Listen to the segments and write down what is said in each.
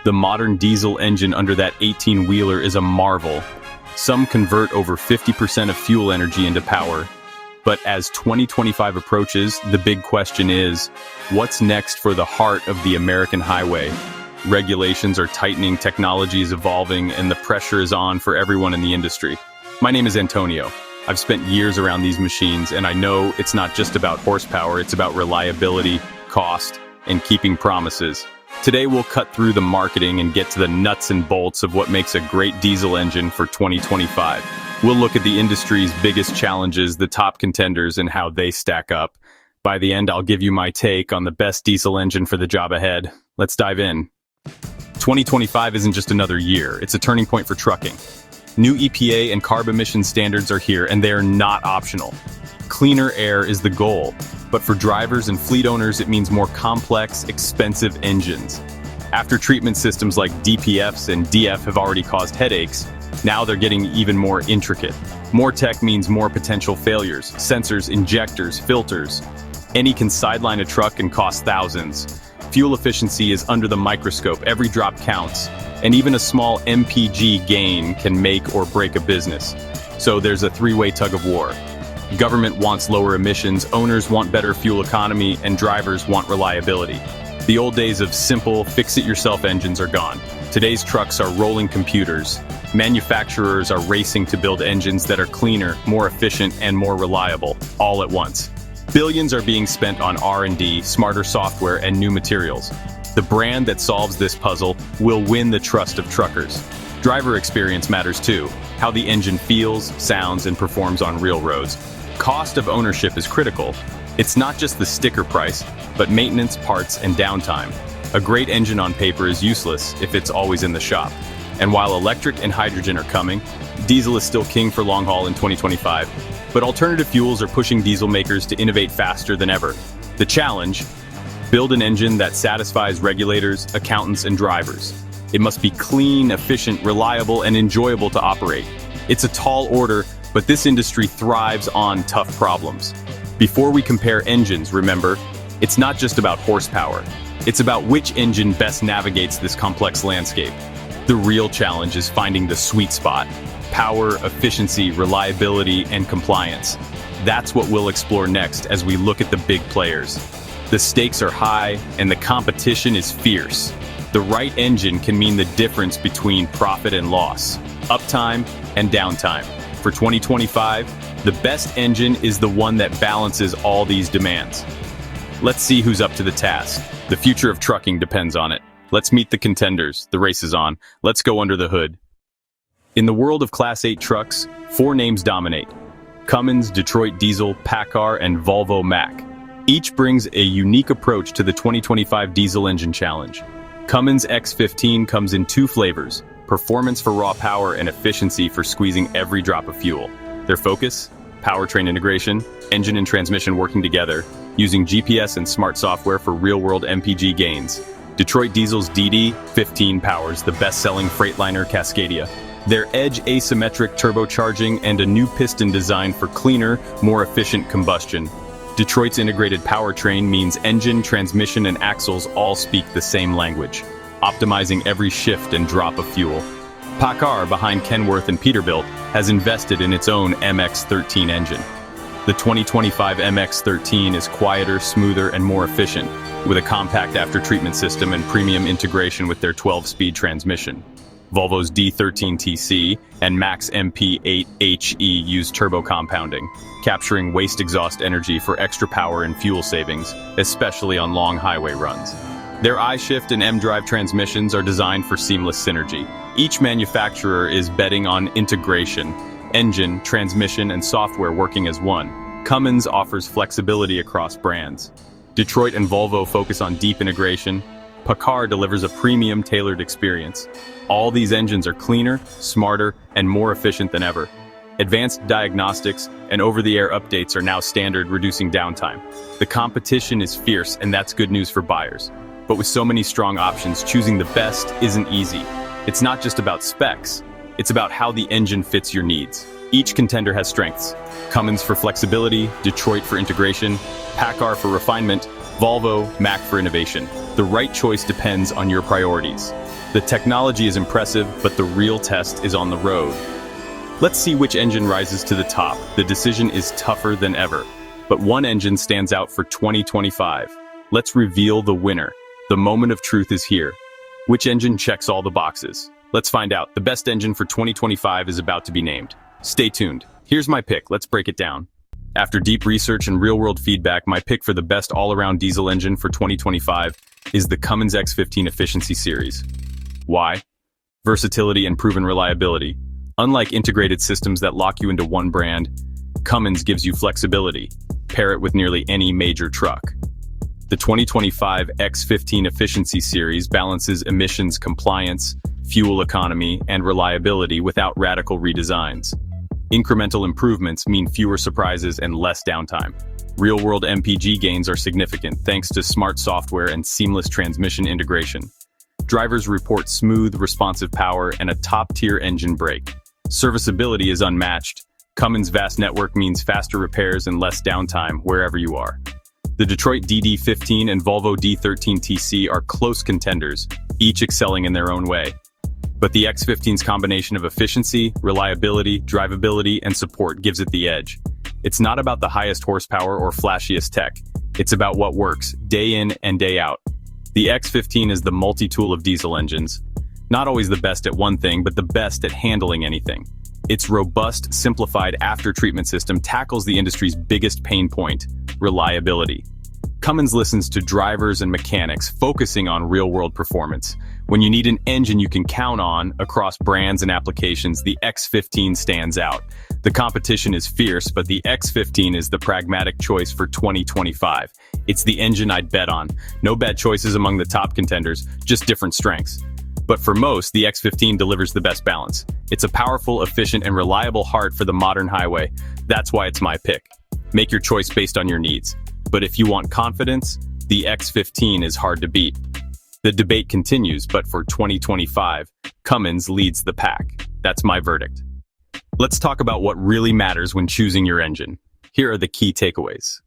The modern diesel engine under that 18-wheeler is a marvel. Some convert over 50% of fuel energy into power. But as 2025 approaches, the big question is, what's next for the heart of the American highway? Regulations are tightening, technology is evolving, and the pressure is on for everyone in the industry. My name is Antonio. I've spent years around these machines, and I know it's not just about horsepower, it's about reliability, cost, and keeping promises. Today we'll cut through the marketing and get to the nuts and bolts of what makes a great diesel engine for 2025. We'll look at the industry's biggest challenges, the top contenders, and how they stack up. By the end, I'll give you my take on the best diesel engine for the job ahead. Let's dive in. 2025 isn't just another year, it's a turning point for trucking. New EPA and carb emission standards are here, and they are not optional. Cleaner air is the goal, but for drivers and fleet owners, it means more complex, expensive engines. After treatment systems like DPFs and DF have already caused headaches, now they're getting even more intricate. More tech means more potential failures, sensors, injectors, filters. Any can sideline a truck and cost thousands. Fuel efficiency is under the microscope, every drop counts, and even a small MPG gain can make or break a business. So there's a three-way tug of war. Government wants lower emissions, owners want better fuel economy, and drivers want reliability. The old days of simple, fix-it-yourself engines are gone. Today's trucks are rolling computers. Manufacturers are racing to build engines that are cleaner, more efficient, and more reliable, all at once. Billions are being spent on R&D, smarter software, and new materials. The brand that solves this puzzle will win the trust of truckers. Driver experience matters too, how the engine feels, sounds, and performs on real roads. Cost of ownership is critical. It's not just the sticker price, but maintenance, parts, and downtime. A great engine on paper is useless if it's always in the shop. And while electric and hydrogen are coming, diesel is still king for long haul in 2025. But alternative fuels are pushing diesel makers to innovate faster than ever. The challenge: build an engine that satisfies regulators, accountants, and drivers. It must be clean, efficient, reliable, and enjoyable to operate. It's a tall order, but this industry thrives on tough problems. Before we compare engines, remember, it's not just about horsepower. It's about which engine best navigates this complex landscape. The real challenge is finding the sweet spot: power, efficiency, reliability, and compliance. That's what we'll explore next as we look at the big players. The stakes are high, and the competition is fierce. The right engine can mean the difference between profit and loss, uptime and downtime. For 2025, the best engine is the one that balances all these demands. Let's see who's up to the task. The future of trucking depends on it. Let's meet the contenders. The race is on. Let's go under the hood. In the world of Class 8 trucks, 4 names dominate: Cummins, Detroit Diesel, PACCAR, and Volvo Mack. Each brings a unique approach to the 2025 diesel engine challenge. Cummins X15 comes in 2 flavors: performance for raw power and efficiency for squeezing every drop of fuel. Their focus? Powertrain integration, engine and transmission working together, using GPS and smart software for real-world MPG gains. Detroit Diesel's DD15 powers the best-selling Freightliner Cascadia. Their Edge asymmetric turbocharging and a new piston design for cleaner, more efficient combustion. Detroit's integrated powertrain means engine, transmission, and axles all speak the same language, optimizing every shift and drop of fuel. PACCAR, behind Kenworth and Peterbilt, has invested in its own MX-13 engine. The 2025 MX-13 is quieter, smoother, and more efficient, with a compact after-treatment system and premium integration with their 12-speed transmission. Volvo's D13TC and Max MP8HE use turbo compounding, capturing waste exhaust energy for extra power and fuel savings, especially on long highway runs. Their iShift and mDrive transmissions are designed for seamless synergy. Each manufacturer is betting on integration: engine, transmission, and software working as one. Cummins offers flexibility across brands. Detroit and Volvo focus on deep integration. PACCAR delivers a premium, tailored experience. All these engines are cleaner, smarter, and more efficient than ever. Advanced diagnostics and over-the-air updates are now standard, reducing downtime. The competition is fierce, and that's good news for buyers. But with so many strong options, choosing the best isn't easy. It's not just about specs, it's about how the engine fits your needs. Each contender has strengths: Cummins for flexibility, Detroit for integration, PACCAR for refinement, Volvo, Mack for innovation. The right choice depends on your priorities. The technology is impressive, but the real test is on the road. Let's see which engine rises to the top. The decision is tougher than ever. But one engine stands out for 2025. Let's reveal the winner. The moment of truth is here. Which engine checks all the boxes? Let's find out. The best engine for 2025 is about to be named. Stay tuned. Here's my pick. Let's break it down. After deep research and real-world feedback, my pick for the best all-around diesel engine for 2025 is the Cummins X15 Efficiency Series. Why? Versatility and proven reliability. Unlike integrated systems that lock you into one brand, Cummins gives you flexibility. Pair it with nearly any major truck. The 2025 X15 Efficiency Series balances emissions compliance, fuel economy, and reliability without radical redesigns. Incremental improvements mean fewer surprises and less downtime. Real-world MPG gains are significant thanks to smart software and seamless transmission integration. Drivers report smooth, responsive power and a top-tier engine brake. Serviceability is unmatched. Cummins' vast network means faster repairs and less downtime wherever you are. The Detroit DD15 and Volvo D13TC are close contenders, each excelling in their own way. But the X15's combination of efficiency, reliability, drivability, and support gives it the edge. It's not about the highest horsepower or flashiest tech. It's about what works, day in and day out. The X15 is the multi-tool of diesel engines. Not always the best at one thing, but the best at handling anything. Its robust, simplified after-treatment system tackles the industry's biggest pain point, reliability. Cummins listens to drivers and mechanics, focusing on real-world performance. When you need an engine you can count on across brands and applications, the X15 stands out. The competition is fierce, but the X15 is the pragmatic choice for 2025. It's the engine I'd bet on. No bad choices among the top contenders, just different strengths. But for most, the X15 delivers the best balance. It's a powerful, efficient, and reliable heart for the modern highway. That's why it's my pick. Make your choice based on your needs. But if you want confidence, the X15 is hard to beat. The debate continues, but for 2025, Cummins leads the pack. That's my verdict. Let's talk about what really matters when choosing your engine. Here are the key takeaways.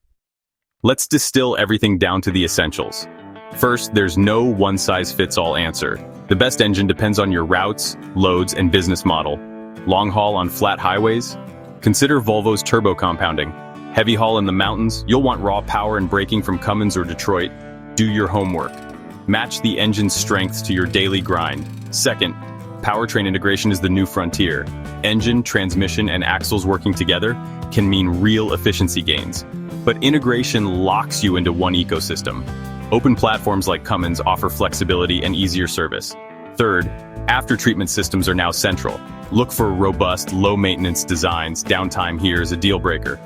Let's distill everything down to the essentials. First, there's no one-size-fits-all answer. The best engine depends on your routes, loads, and business model. Long haul on flat highways? Consider Volvo's turbo compounding. Heavy haul in the mountains? You'll want raw power and braking from Cummins or Detroit. Do your homework. Match the engine's strengths to your daily grind. Second, powertrain integration is the new frontier. Engine, transmission, and axles working together can mean real efficiency gains. But integration locks you into one ecosystem. Open platforms like Cummins offer flexibility and easier service. Third, after-treatment systems are now central. Look for robust, low-maintenance designs. Downtime here is a deal breaker.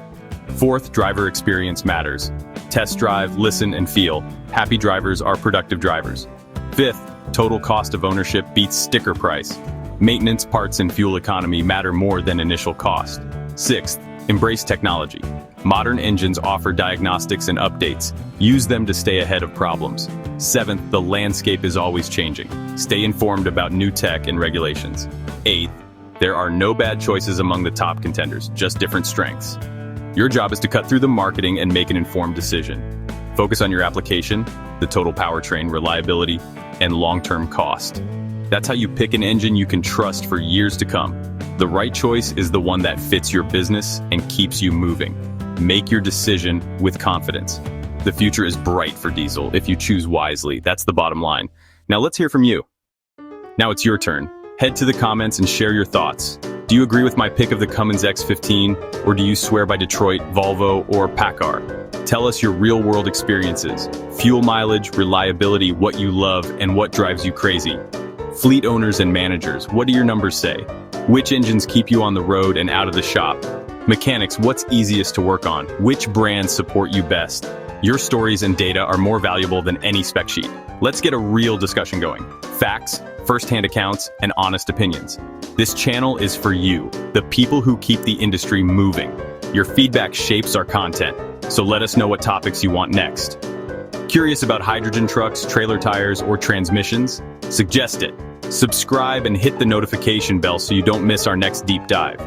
Fourth, driver experience matters. Test drive, listen, and feel. Happy drivers are productive drivers. Fifth, total cost of ownership beats sticker price. Maintenance, parts, and fuel economy matter more than initial cost. Sixth, embrace technology. Modern engines offer diagnostics and updates. Use them to stay ahead of problems. Seventh, the landscape is always changing. Stay informed about new tech and regulations. Eighth, there are no bad choices among the top contenders, just different strengths. Your job is to cut through the marketing and make an informed decision. Focus on your application, the total powertrain, reliability, and long-term cost. That's how you pick an engine you can trust for years to come. The right choice is the one that fits your business and keeps you moving. Make your decision with confidence. The future is bright for diesel if you choose wisely. That's the bottom line. Now let's hear from you. Now it's your turn. Head to the comments and share your thoughts. Do you agree with my pick of the Cummins X15, or do you swear by Detroit, Volvo, or PACCAR? Tell us your real-world experiences. Fuel mileage, reliability, what you love, and what drives you crazy. Fleet owners and managers, what do your numbers say? Which engines keep you on the road and out of the shop? Mechanics, what's easiest to work on? Which brands support you best? Your stories and data are more valuable than any spec sheet. Let's get a real discussion going. Facts, first-hand accounts, and honest opinions. This channel is for you, the people who keep the industry moving. Your feedback shapes our content, so let us know what topics you want next. Curious about hydrogen trucks, trailer tires, or transmissions? Suggest it. Subscribe and hit the notification bell so you don't miss our next deep dive.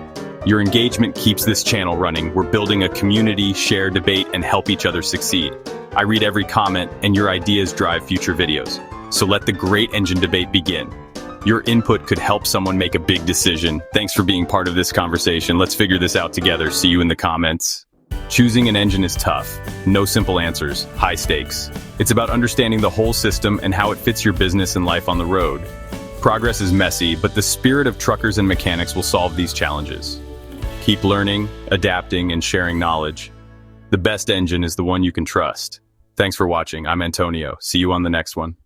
Your engagement keeps this channel running. We're building a community, share, debate, and help each other succeed. I read every comment, and your ideas drive future videos. So let the great engine debate begin. Your input could help someone make a big decision. Thanks for being part of this conversation. Let's figure this out together. See you in the comments. Choosing an engine is tough. No simple answers, high stakes. It's about understanding the whole system and how it fits your business and life on the road. Progress is messy, but the spirit of truckers and mechanics will solve these challenges. Keep learning, adapting, and sharing knowledge. The best engine is the one you can trust. Thanks for watching. I'm Antonio. See you on the next one.